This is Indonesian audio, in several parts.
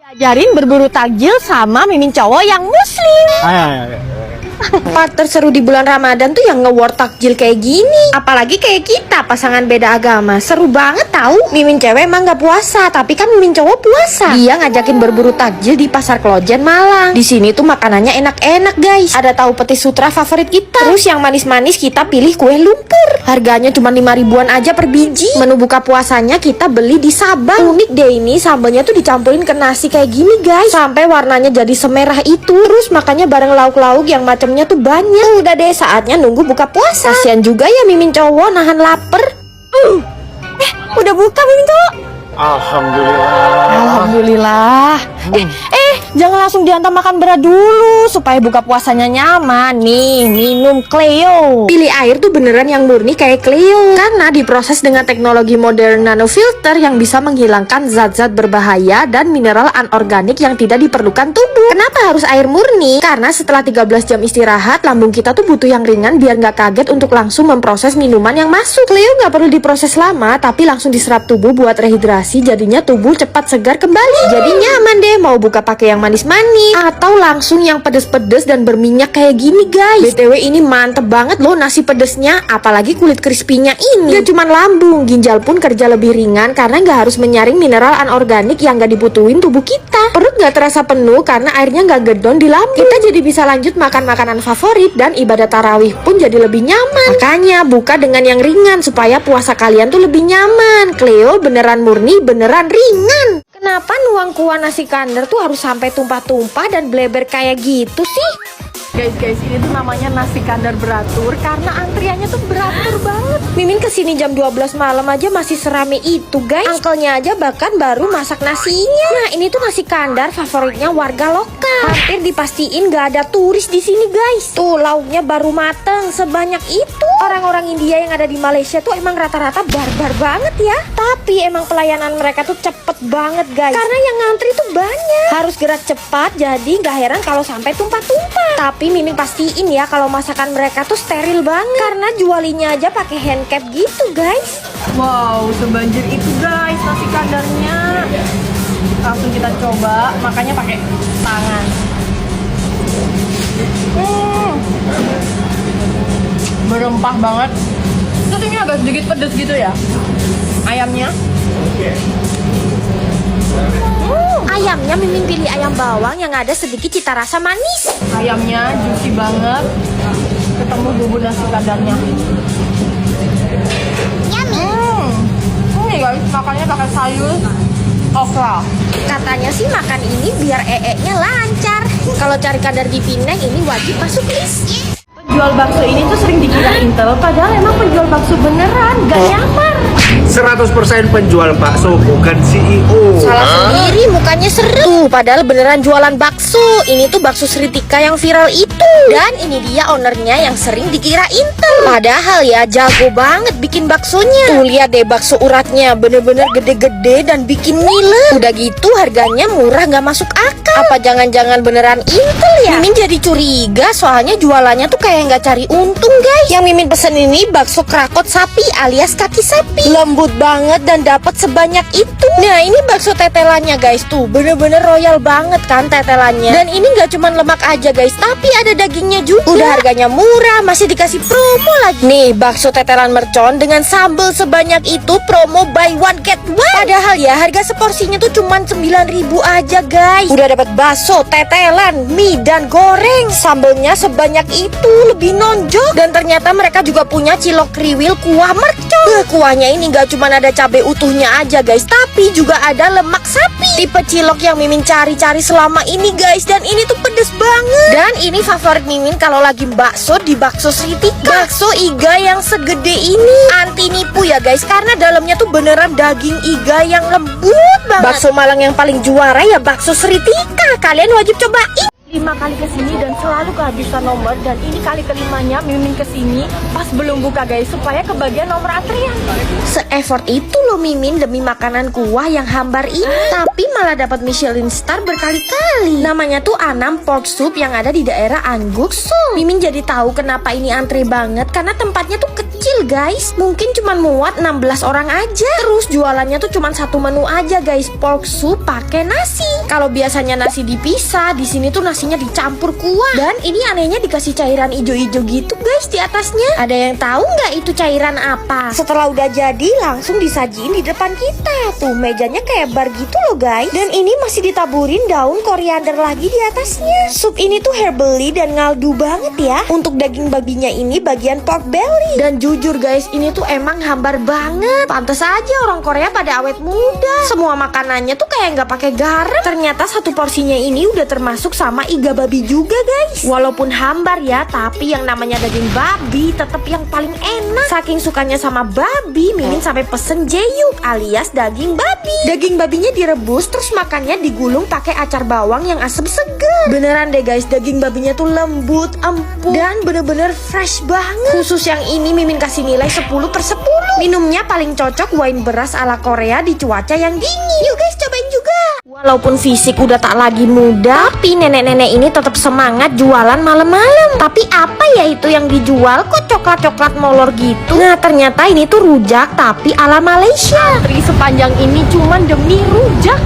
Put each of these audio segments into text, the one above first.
Ajarin berburu takjil sama mimin cowok yang muslim. Ayo. Part terseru di bulan Ramadan tuh yang nge-war takjil kayak gini. Apalagi kayak kita pasangan beda agama. Seru banget tahu. Mimin cewek emang gak puasa, tapi kan mimin cowok puasa. Dia ngajakin berburu takjil di Pasar Klojen Malang. Di sini tuh makanannya enak-enak guys. Ada tahu petis sutra favorit kita. Terus yang manis-manis kita pilih kue lumpur. Harganya cuma 5 ribuan aja per biji. Menu buka puasanya kita beli di Sabang. Unik deh ini, sambalnya tuh dicampurin ke nasi kayak gini guys. Sampai warnanya jadi semerah itu. Terus makannya bareng lauk-lauk yang macamnya tuh banyak. Udah deh saatnya nunggu buka puasa. Kasian juga ya mimin cowok nahan lapar. Udah buka mimin cowok. Alhamdulillah. Jangan langsung diantar makan berat dulu supaya buka puasanya nyaman. Nih, minum Cleo. Pilih air tuh beneran yang murni kayak Cleo. Karena diproses dengan teknologi modern nanofilter yang bisa menghilangkan zat-zat berbahaya dan mineral anorganik yang tidak diperlukan tubuh. Kenapa harus air murni? Karena setelah 13 jam istirahat, lambung kita tuh butuh yang ringan biar nggak kaget untuk langsung memproses minuman yang masuk. Cleo nggak perlu diproses lama, tapi langsung diserap tubuh buat rehidrasi, jadinya tubuh cepat segar kembali. Jadi nyaman deh mau buka pakai yang manis-manis atau langsung yang pedes-pedes dan berminyak kayak gini guys. BTW ini mantep banget loh nasi pedesnya, apalagi kulit crispy-nya ini. Gak cuman lambung, ginjal pun kerja lebih ringan karena gak harus menyaring mineral anorganik yang gak dibutuhin tubuh kita. Perut gak terasa penuh karena airnya gak gedon di lambung. Kita jadi bisa lanjut makan makanan favorit dan ibadah tarawih pun jadi lebih nyaman. Makanya buka dengan yang ringan supaya puasa kalian tuh lebih nyaman. Cleo beneran murni, beneran ringan. Kenapa nuang kuah nasi kandar tuh harus sampai tumpah-tumpah dan bleber kayak gitu sih? Guys, ini tuh namanya nasi kandar beratur karena antriannya tuh beratur banget. Mimin kesini jam 12 malam aja masih serame itu guys. Angkelnya aja bahkan baru masak nasinya. Nah ini tuh nasi kandar favoritnya warga lokal. Hampir dipastiin gak ada turis di sini guys. Tuh lauknya baru mateng sebanyak itu. Orang-orang India yang ada di Malaysia tuh emang rata-rata barbar banget ya. Tapi emang pelayanan mereka tuh cepet banget guys. Karena yang ngantri tuh banyak. Harus gerak cepat, jadi gak heran kalau sampai tumpah-tumpah. Tapi Mimin pastiin ya kalau masakan mereka tuh steril banget. Karena jualinya aja pakai hand cap gitu guys. Wow, sebanjir itu guys nasi kandarnya. Langsung kita coba, makanya pakai tangan. Berempah banget. Terus ini agak sedikit pedes gitu ya ayamnya. Ayamnya Mimin pilih ayam bawang yang ada sedikit cita rasa manis. Ayamnya juicy banget, ketemu bumbu nasi kadarnya. Ini guys, makannya pakai sayur okra. Katanya sih makan ini biar nya lancar. Kalau cari kadar di Pineng ini wajib masuk list. Penjual bakso ini tuh sering dikira intel, padahal emang penjual bakso beneran, gak nyamar. 100% penjual bakso, bukan CEO. Salah sendiri, mukanya seru. Padahal beneran jualan bakso. Ini tuh bakso Sritika yang viral itu. Dan ini dia ownernya yang sering dikira intel. Padahal ya jago banget bikin baksonya. Tuh lihat deh bakso uratnya, bener-bener gede-gede dan bikin ngiler. Udah gitu harganya murah gak masuk akal. Apa jangan-jangan beneran intel ya? Mimin jadi curiga soalnya jualannya tuh kayak gak cari untung guys. Yang Mimin pesen ini bakso krakot sapi alias kaki sapi. Lembut banget dan dapat sebanyak itu. Nah ini bakso tetelannya guys, tuh bener-bener royal banget kan tetelannya. Dan ini gak cuman lemak aja guys, tapi ada dagingnya juga. Udah harganya murah, masih dikasih promo lagi. Nih bakso tetelan mercon dengan sambal sebanyak itu, promo buy one get one. Padahal ya harga seporsinya tuh cuman 9.000 aja guys. Udah dapat bakso, tetelan, mie dan goreng. Sambelnya sebanyak itu, lebih nonjok. Dan ternyata mereka juga punya cilok kriwil kuah mercon. Kuahnya ini gak cuma ada cabai utuhnya aja guys, tapi juga ada lemak sapi. Tipe cilok yang Mimin cari-cari selama ini guys. Dan ini tuh pedes banget. Dan ini favorit Mimin kalau lagi bakso di bakso Sritika. Bakso iga yang segede ini. Anti nipu ya guys, karena dalamnya tuh beneran daging iga yang lembut banget. Bakso Malang yang paling juara ya bakso Sritika. Kalian wajib cobain. 5 kali kesini dan selalu kehabisan nomor, dan ini kali kelimanya Mimin kesini pas belum buka guys, supaya kebagian nomor antrian. Se-effort itu loh Mimin demi makanan kuah yang hambar ini, tapi malah dapat Michelin star berkali-kali. Namanya tuh Anam Pork Soup yang ada di daerah Angguk, Seoul. Mimin jadi tahu kenapa ini antre banget, karena tempatnya tuh kecil guys, mungkin cuma muat 16 orang aja. Terus jualannya tuh cuma satu menu aja guys, pork soup pakai nasi. Kalau biasanya nasi dipisah, di sini tuh nasinya dicampur kuah. Dan ini anehnya dikasih cairan ijo-ijo gitu guys di atasnya. Ada yang tahu nggak itu cairan apa? Setelah udah jadi langsung disajiin di depan kita. Tuh mejanya kayak bar gitu loh guys. Dan ini masih ditaburin daun koriander lagi di atasnya. Sup ini tuh herbally dan ngaldu banget ya. Untuk daging babinya ini bagian pork belly. Dan jujur guys, ini tuh emang hambar banget. Pantes aja orang Korea pada awet muda. Semua makanannya tuh kayak nggak pakai garam. Ternyata satu porsinya ini udah termasuk sama iga babi juga guys. Walaupun hambar ya, tapi yang namanya daging babi tetap yang paling enak. Saking sukanya sama babi, Mimin sampai pesen jeyuk alias daging babi. Daging babinya direbus terus makannya digulung pakai acar bawang yang asem seger. Beneran deh guys, daging babinya tuh lembut, empuk, dan bener-bener fresh banget. Khusus yang ini Mimin kasih nilai 10/10. Minumnya paling cocok wine beras ala Korea di cuaca yang dingin. Yuk guys, cobain juga. Walaupun fisik udah tak lagi muda, tapi nenek-nenek ini tetap semangat jualan malam-malam. Tapi apa ya itu yang dijual kok coklat-coklat molor gitu? Nah ternyata ini tuh rujak tapi ala Malaysia. Antri sepanjang ini cuman demi rujak.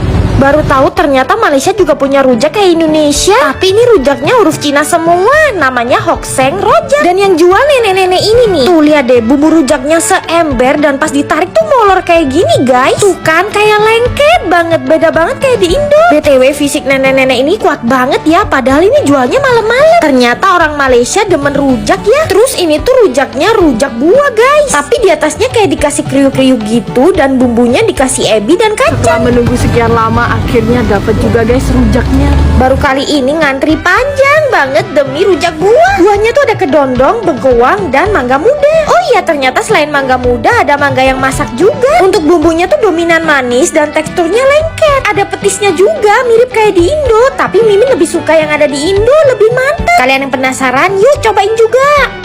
Baru tahu ternyata Malaysia juga punya rujak kayak Indonesia. Tapi ini rujaknya huruf Cina semua. Namanya Hokseng Rojak. Dan yang jual nenek-nenek ini nih. Tuh lihat deh, bumbu rujaknya seember dan pas ditarik tuh molor kayak gini guys. Tuh kan kayak lengket banget, beda banget kayak di Indo. BTW fisik nenek-nenek ini kuat banget ya, padahal ini jualnya malam-malam. Ternyata orang Malaysia demen rujak ya. Terus ini tuh rujaknya rujak buah guys. Tapi di atasnya kayak dikasih kriuk-kriuk gitu, dan bumbunya dikasih ebi dan kacang. Setelah menunggu sekian lama, akhirnya dapat juga guys rujaknya. Baru kali ini ngantri panjang banget demi rujak buah. Buahnya tuh ada kedondong, bengkoang, dan mangga muda. Oh iya, ternyata selain mangga muda ada mangga yang masak juga. Untuk bumbunya tuh dominan manis dan teksturnya lengket. Ada petisnya juga, mirip kayak di Indo. Tapi Mimin lebih suka yang ada di Indo, lebih mantap. Kalian yang penasaran, yuk cobain juga.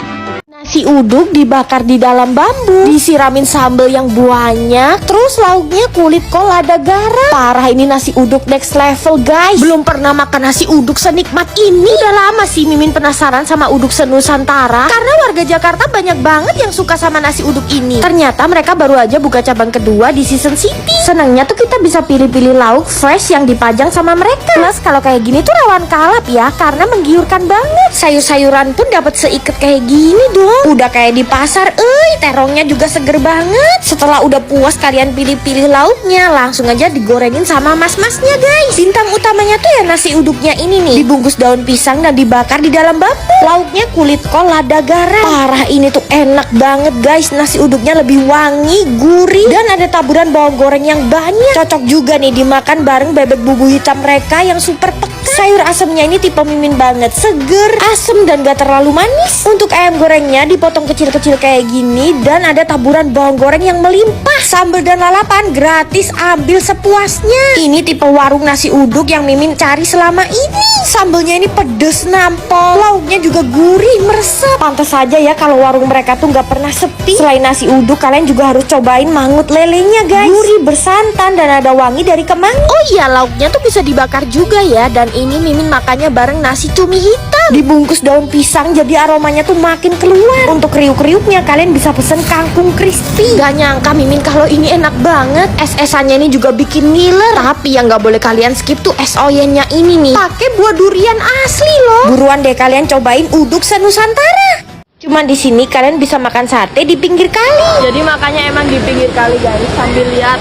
Nasi uduk dibakar di dalam bambu, disiramin sambal yang banyak, terus lauknya kulit kol lada garam. Parah, ini nasi uduk next level guys. Belum pernah makan nasi uduk senikmat ini. Udah lama sih Mimin penasaran sama uduk senusantara, karena warga Jakarta banyak banget yang suka sama nasi uduk ini. Ternyata mereka baru aja buka cabang kedua di Season City. Senangnya tuh kita bisa pilih-pilih lauk fresh yang dipajang sama mereka. Plus kalau kayak gini tuh rawan kalap ya, karena menggiurkan banget. Sayur-sayuran pun dapat seikat kayak gini dong. Udah kayak di pasar, terongnya juga seger banget. Setelah udah puas kalian pilih-pilih lauknya, langsung aja digorengin sama mas-masnya guys. Bintang utamanya tuh ya nasi uduknya ini nih, dibungkus daun pisang dan dibakar di dalam bambu. Lauknya kulit kol lada garam. Parah, ini tuh enak banget guys. Nasi uduknya lebih wangi, gurih, dan ada taburan bawang goreng yang banyak. Cocok juga nih dimakan bareng bebek bumbu hitam mereka yang super pekat. Sayur asemnya ini tipe Mimin banget, seger, asem, dan gak terlalu manis. Untuk ayam gorengnya dipotong kecil-kecil kayak gini, dan ada taburan bawang goreng yang melimpah. Sambal dan lalapan gratis, ambil sepuasnya. Ini tipe warung nasi uduk yang Mimin cari selama ini. Sambalnya ini pedes nampol, lauknya juga gurih meresap. Pantas saja ya kalau warung mereka tuh gak pernah sepi. Selain nasi uduk, kalian juga harus cobain mangut lelenya guys. Gurih, bersantan, dan ada wangi dari kemangi. Oh iya, lauknya tuh bisa dibakar juga ya. Dan ini Mimin makannya bareng nasi cumi hitam, dibungkus daun pisang, jadi aromanya tuh makin keluar. Untuk kriuk-kriuknya kalian bisa pesen kangkung crispy. Gak nyangka Mimin kalau ini enak banget. Es-esannya ini juga bikin ngiler. Tapi yang gak boleh kalian skip tuh es oyennya ini nih, pakai buah durian asli loh. Buruan deh kalian cobain uduk senusantara. Cuman di sini kalian bisa makan sate di pinggir kali. Jadi makanya emang di pinggir kali guys, sambil lihat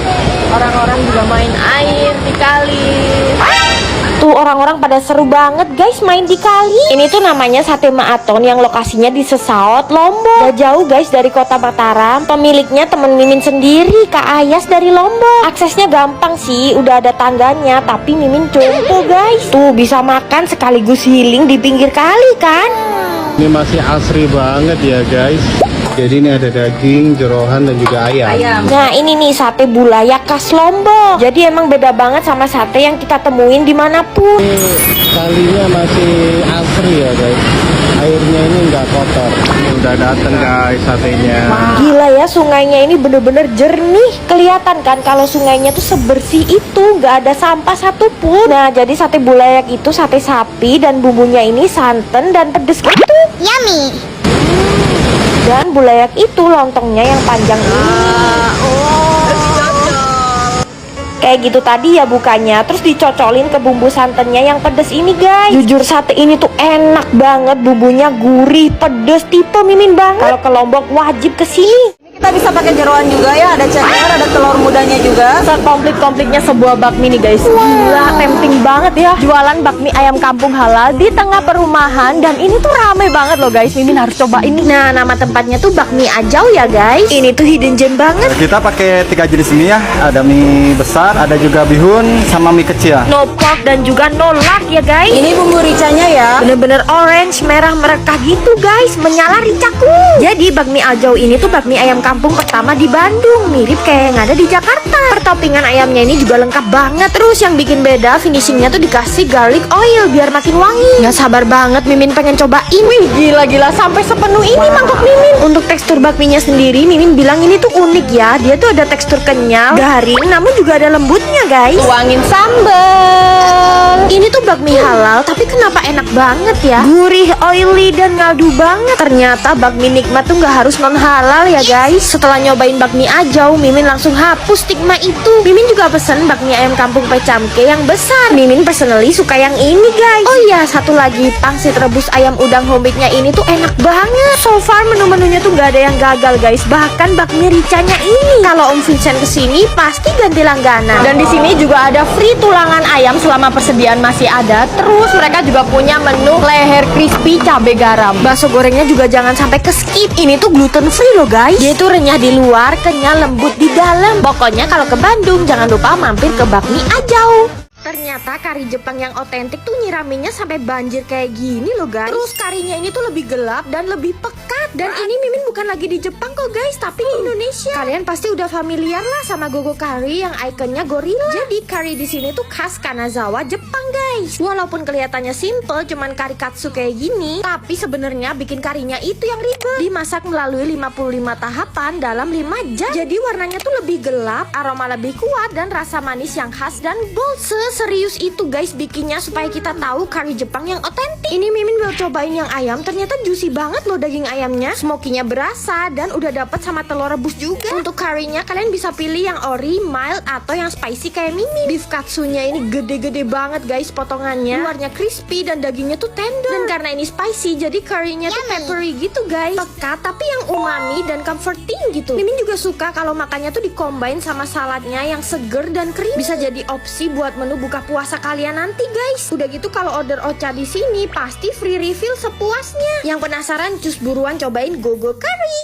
orang-orang juga main air di kali. Tuh orang-orang pada seru banget guys main di kali. Ini tuh namanya Sate Maaton yang lokasinya di Sesaut, Lombok. Gak jauh guys dari kota Mataram. Pemiliknya temen Mimin sendiri, Kak Ayas dari Lombok. Aksesnya gampang sih, udah ada tangganya. Tapi Mimin jompo guys. Tuh bisa makan sekaligus healing di pinggir kali kan. Ini masih asri banget ya guys. Jadi ini ada daging, jeroan, dan juga ayam. Nah ini nih sate bulayak khas Lombok. Jadi emang beda banget sama sate yang kita temuin dimanapun. Kalinya masih asri ya guys. Airnya ini nggak kotor. Ini udah dateng guys satenya. Gila ya, sungainya ini bener-bener jernih. Kelihatan kan kalau sungainya tuh sebersih itu, nggak ada sampah satupun. Nah jadi sate bulayak itu sate sapi dan bumbunya ini santan dan pedes gitu. Yummy. Dan bulayak itu lontongnya yang panjang ini. Kayak gitu tadi ya bukanya, terus dicocolin ke bumbu santannya yang pedes ini guys. Jujur sate ini tuh enak banget, bumbunya gurih, pedes, tipe Mimin banget. Kalau ke Lombok wajib kesini. Kita bisa pakai jeroan juga ya, ada ceker, ada telur mudanya juga. Sekomplit-komplitnya sebuah bakmi nih guys. Gila, tempting banget ya. Jualan bakmi ayam kampung halal di tengah perumahan. Dan ini tuh rame banget loh guys. Mimin harus coba ini. Nah, nama tempatnya tuh Bakmi Ajau ya guys. Ini tuh hidden gem banget. Kita pakai 3 jenis mie ya. Ada mie besar, ada juga bihun, sama mie kecil. No pork dan juga no lard ya guys. Ini bumbu ricanya ya. Bener-bener orange, merah merekah gitu guys. Menyala ricaku. Jadi bakmi Ajau ini tuh bakmi ayam kampung pertama di Bandung. Mirip kayak yang ada di Jakarta. Pertoppingan ayamnya ini juga lengkap banget. Terus yang bikin beda, finishingnya tuh dikasih garlic oil biar makin wangi. Gak sabar banget Mimin pengen cobain. Wih gila-gila, sampai sepenuh ini mangkok Mimin. Untuk tekstur bakminya sendiri, Mimin bilang ini tuh unik ya. Dia tuh ada tekstur kenyal, garing, namun juga ada lembutnya guys. Tuangin sambal. Ini tuh bakmi halal, tapi kenapa enak banget ya? Gurih, oily, dan ngaldu banget. Ternyata bakmi nikmat tuh nggak harus non halal ya guys. Setelah nyobain bakmi Ajau, Mimin langsung hapus stigma itu. Mimin juga pesen bakmi ayam kampung pecamke yang besar. Mimin personally suka yang ini guys. Oh iya, satu lagi, pangsit rebus ayam udang homemade-nya ini tuh enak banget. So far menu-menunya tuh nggak ada yang gagal guys. Bahkan bakmi ricanya ini, kalau Om Vincent kesini pasti ganti langganan. Dan di sini juga ada free tulangan ayam selama persediaan masih ada. Terus mereka juga punya menu leher crispy cabai garam. Bakso gorengnya juga jangan sampai ke skip. Ini tuh gluten free loh guys. Dia tuh renyah di luar, kenyal lembut di dalam. Pokoknya kalau ke Bandung jangan lupa mampir ke Bakmi Ajau. Ternyata kari Jepang yang otentik tuh nyiraminya sampai banjir kayak gini loh guys. Terus karinya ini tuh lebih gelap dan lebih pekat. Dan ini Mimin bukan lagi di Jepang kok guys, tapi di Indonesia. Kalian pasti udah familiar lah sama gogo kari yang ikonnya gorila. Jadi kari di sini tuh khas Kanazawa, Jepang guys. Walaupun kelihatannya simple, cuman kari katsu kayak gini, tapi sebenarnya bikin karinya itu yang ribet. Dimasak melalui 55 tahapan dalam 5 jam. Jadi warnanya tuh lebih gelap, aroma lebih kuat, dan rasa manis yang khas dan bold. Serius itu guys bikinnya supaya kita tahu kari Jepang yang otentik. Ini Mimin will cobain yang ayam, ternyata juicy banget loh daging ayamnya. Smokinya berasa dan udah dapet sama telur rebus juga. Untuk karinya kalian bisa pilih yang ori, mild, atau yang spicy kayak Mimin. Beef katsunya ini gede-gede banget guys potongannya. Luarnya crispy dan dagingnya tuh tender. Dan karena ini spicy jadi karinya tuh peppery gitu guys. Pekat tapi yang umami dan comforting gitu. Mimin juga suka kalau makannya tuh dikombain sama saladnya yang seger dan creamy. Bisa jadi opsi buat menu buka puasa kalian nanti guys. Udah gitu kalau order ocha di sini pasti free refill sepuasnya. Yang penasaran cus buruan cobain gogo curry.